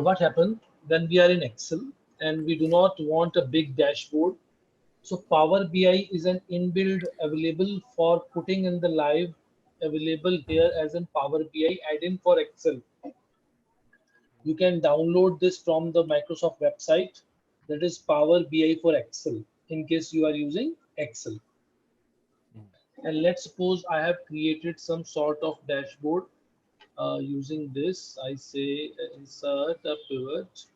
what happens when we are in Excel and we do not want a big dashboard. So Power BI is an inbuilt available for putting in the live available here as in Power BI add-in for Excel. You can download this from the Microsoft website, that is Power BI for Excel, in case you are using Excel. And let's suppose I have created some sort of dashboard using this. I say insert a pivot.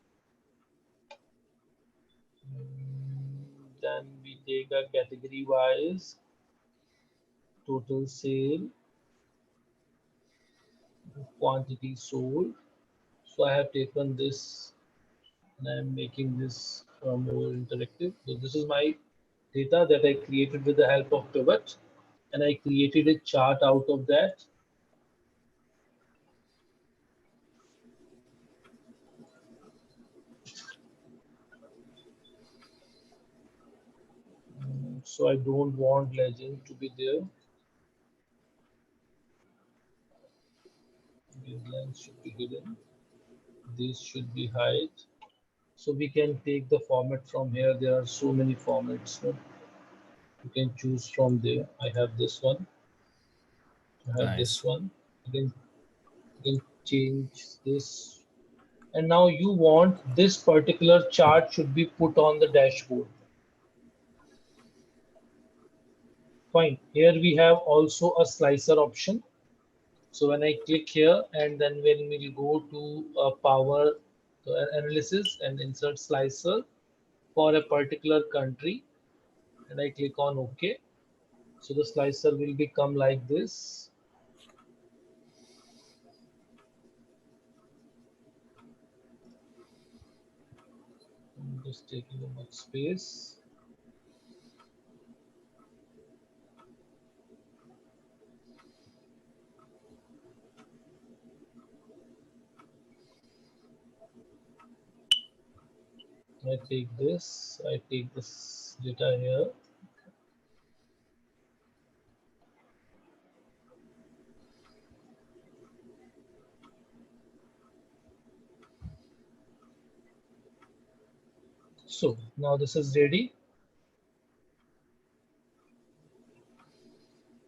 Then we take a category wise, total sale, quantity sold. So I have taken this and I am making this more interactive. So this is my data that I created with the help of pivot, and I created a chart out of that. So I don't want legend to be there. These lines should be hidden. This should be height. So we can take the format from here. There are so many formats. No? You can choose from there. I have this one. I have this Nice. one. You can change this. And now you want this particular chart should be put on the dashboard. Fine. Here we have also a slicer option. So when I click here and then when we go to power analysis and insert slicer for a particular country and I click on OK. So the slicer will become like this. I'm just taking a much space. I take this data here. So now this is ready.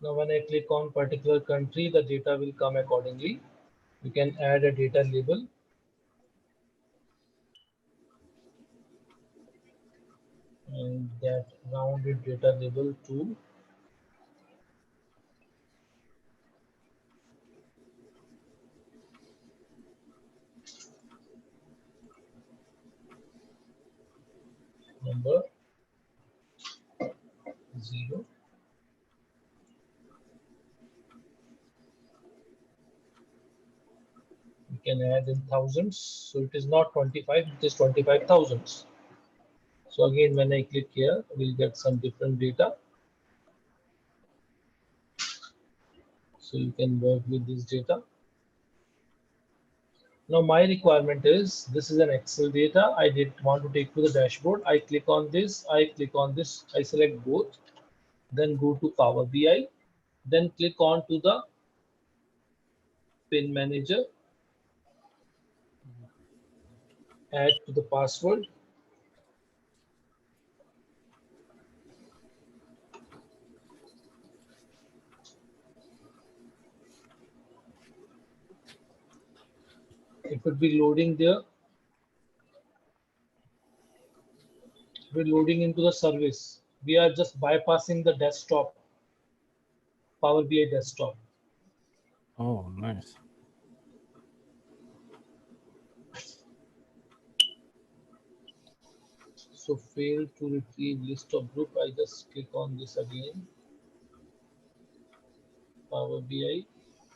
Now when I click on particular country, the data will come accordingly. You can add a data label. And that rounded data label to number 0. You can add in thousands. So it is not 25, it is 25,000. So again, when I click here, we'll get some different data. So you can work with this data. Now my requirement is, this is an Excel data. I did want to take to the dashboard. I click on this, I click on this, I select both, then go to Power BI, then click on to the pin manager, add to the password. It would be loading there. We're loading into the service. We are just bypassing the desktop, Power BI desktop. Oh, nice. So fail to retrieve list of group. I just click on this again. Power BI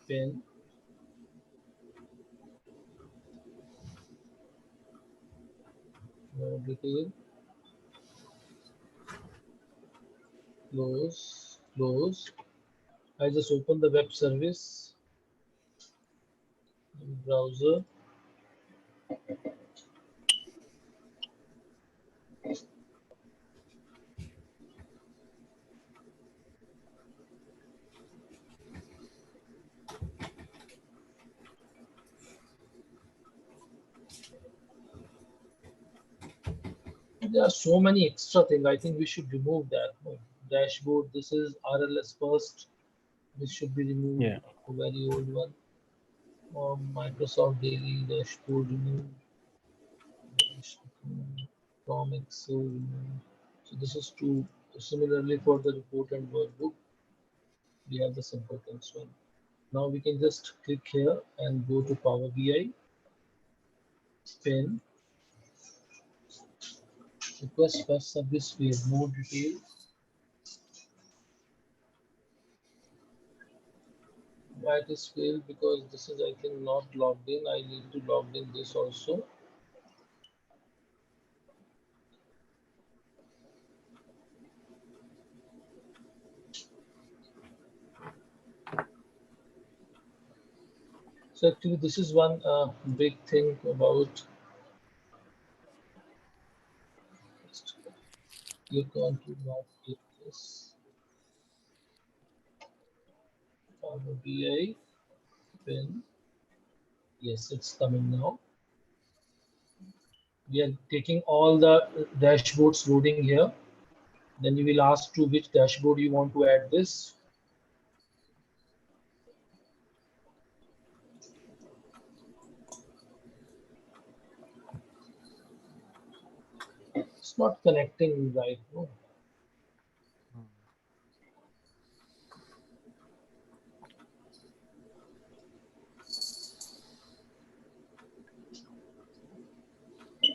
pin. No detail. Close. Close. I just open the web service. Browser. There are so many extra things. I think we should remove that. No, dashboard. This is RLS first. This should be removed. Yeah. A very old one. Microsoft Daily dashboard removed. From Excel removed. So this is true. Similarly for the report and workbook, we have the simple things one. Now we can just click here and go to Power BI, pen, request first service field, more details. Why it is failed? Because this is I think not logged in. I need to log in this also. So actually this is one big thing about, just click on to not click this. Power BI, pen. Yes, it's coming now. We are taking all the dashboards loading here. Then you will ask to which dashboard you want to add this. It's not connecting right. No.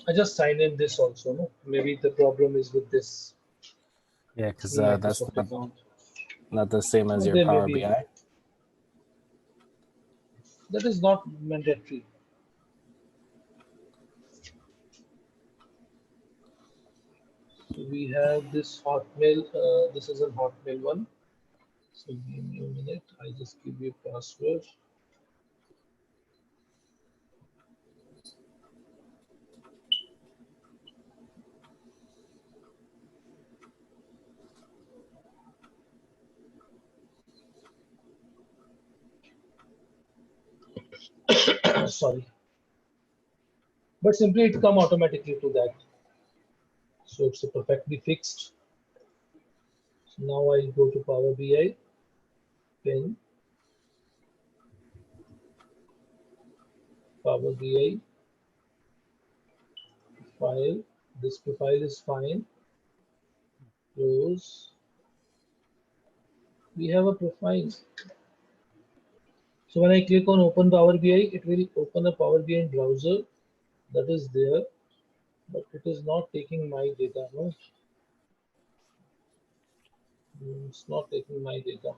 I just signed in this also. No, maybe the problem is with this Yeah, because that's Microsoft account. not the same as So your there may Power be, BI. that is not mandatory. So we have this Hotmail. This is a Hotmail one. So give me a minute. I just give you a password. Sorry, but simply it come automatically to that. So it's perfectly fixed. So now I'll go to Power BI, pen, Power BI, file. This profile is fine. Close. We have a profile. So when I click on Open Power BI, it will open a Power BI in browser that is there, but it is not taking my data. No, it's not taking my data.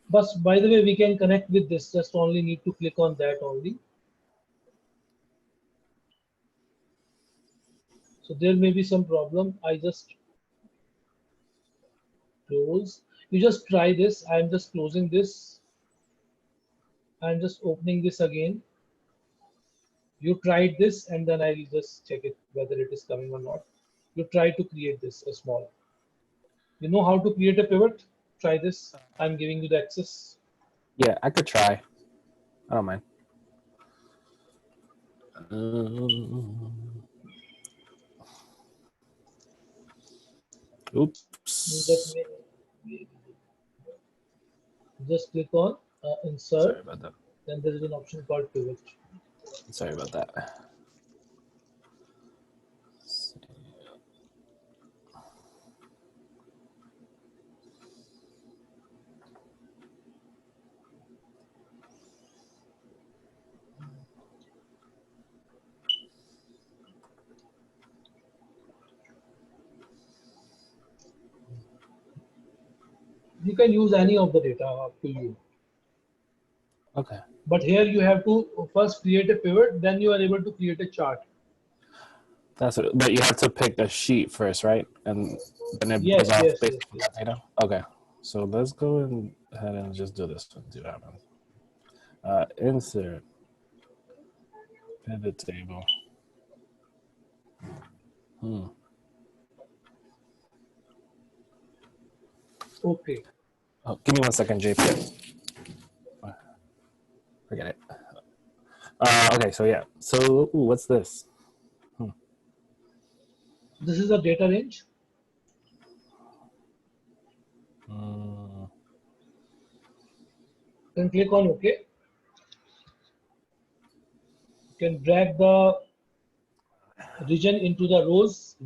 But by the way, we can connect with this. Just only need to click on that only. So there may be some problem. I just close. You just try this. I'm just closing this. I'm just opening this again. You tried this and then I'll just check it whether it is coming or not. You try to create this a small. You know how to create a pivot? Try this. I'm giving you the access. Yeah, I could try. I don't mind. Oops. Just click on insert. Sorry about that. Then there is an option called pivot. Sorry about that. You can use any of the data up to you. Okay. But here you have to first create a pivot, then you are able to create a chart. That's what, but you have to pick a sheet first, right? And then it Yes, goes off yes, based yes, on yes. that data. Okay. So let's go ahead and just do this one. See what happens. Insert pivot table. Okay. Oh, give me 1 second, JP. Forget it. Okay, so yeah. So ooh, what's this? This is a data range. Then click on OK. You can drag the region into the rows,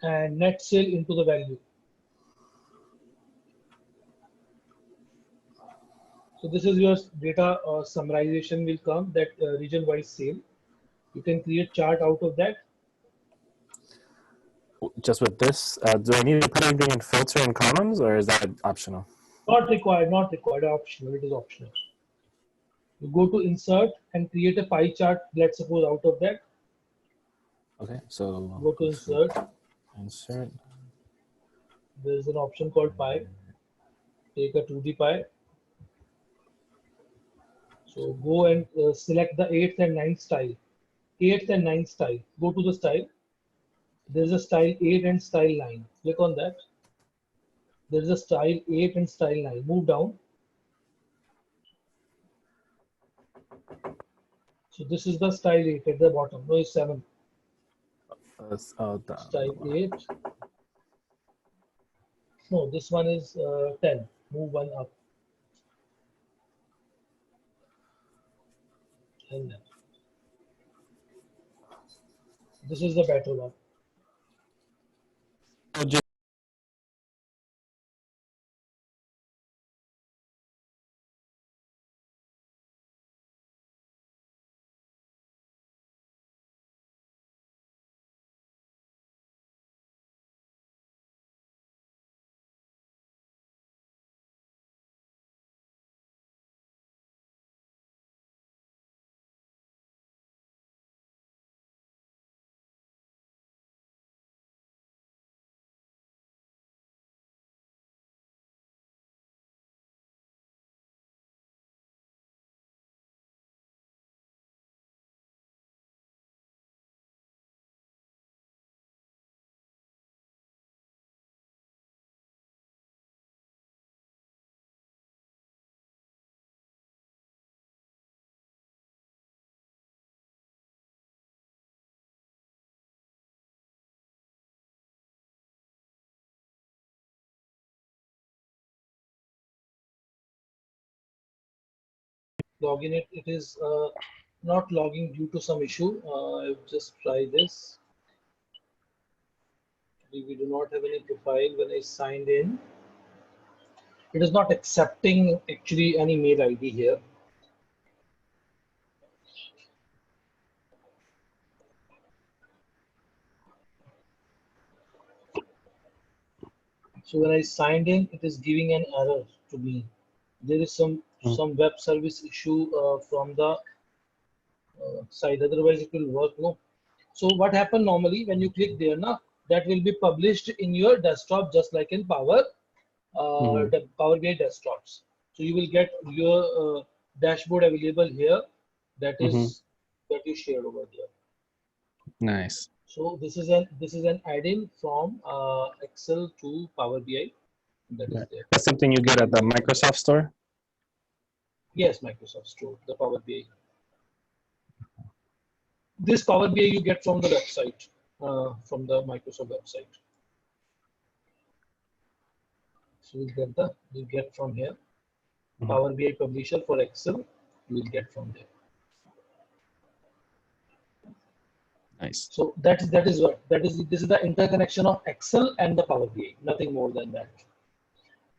and net sale into the value. So this is your data summarization will come, that region-wise sale. You can create chart out of that. Just with this, do I need to put anything in filter and columns, or is that optional? Not required, optional, it is optional. You go to insert and create a pie chart, let's suppose out of that. Okay, so Go to insert. Insert. There is an option called pie. Take a 2D pie. So go and select the 8th and 9th style. 8th and 9th style. Go to the style. There is a style 8 and style 9. Click on that. There is a style 8 and style 9. Move down. So this is the style 8 at the bottom. No, it's 7. Style 8. No, this one is 10. Move one up. And then. This is the better one. Login it. It is not logging due to some issue. I'll just try this. We do not have any profile when I signed in. It is not accepting actually any mail ID here. So when I signed in, it is giving an error to me. There is some web service issue from the side. Otherwise, it will work. No. So what happened normally when you click there, now that will be published in your desktop, just like in the Power BI desktops. So you will get your dashboard available here. That is that you shared over there. Nice. So this is an add-in from Excel to Power BI. That is there. That's something you get at the Microsoft Store? Yes, Microsoft Store, the Power BI. This Power BI you get from the website, from the Microsoft website. So you get from here. Power BI Publisher for Excel, you will get from there. Nice. So this is the interconnection of Excel and the Power BI, nothing more than that.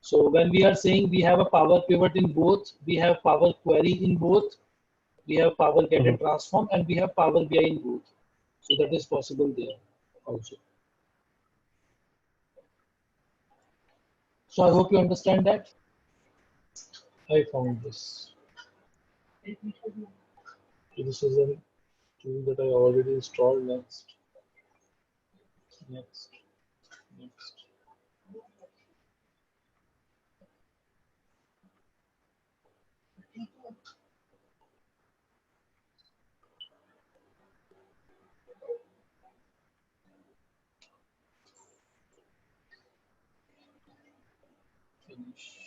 So when we are saying we have a Power Pivot in both, we have Power Query in both, we have Power Get and Transform, and we have Power BI in both. So that is possible there also. So I hope you understand that. I found this. So this is a tool that I already installed. Next. Finish.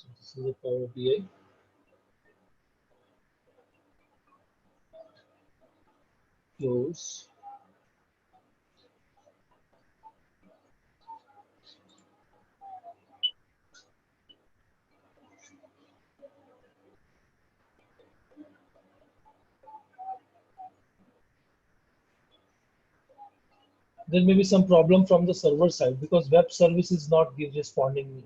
So this is the Power BI. Close. There may be some problem from the server side because web service is not responding me.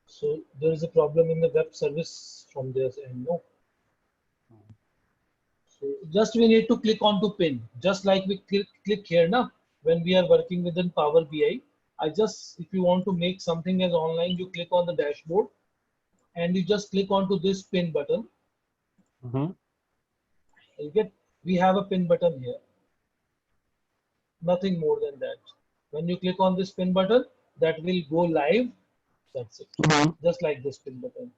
So there is a problem in the web service from their end. No. So just we need to click on to pin, just like we click here now when we are working within Power BI. I just, if you want to make something as online, you click on the dashboard and you just click onto this pin button. You get, we have a pin button here. Nothing more than that. When you click on this pin button, that will go live. That's it. Just like this pin button.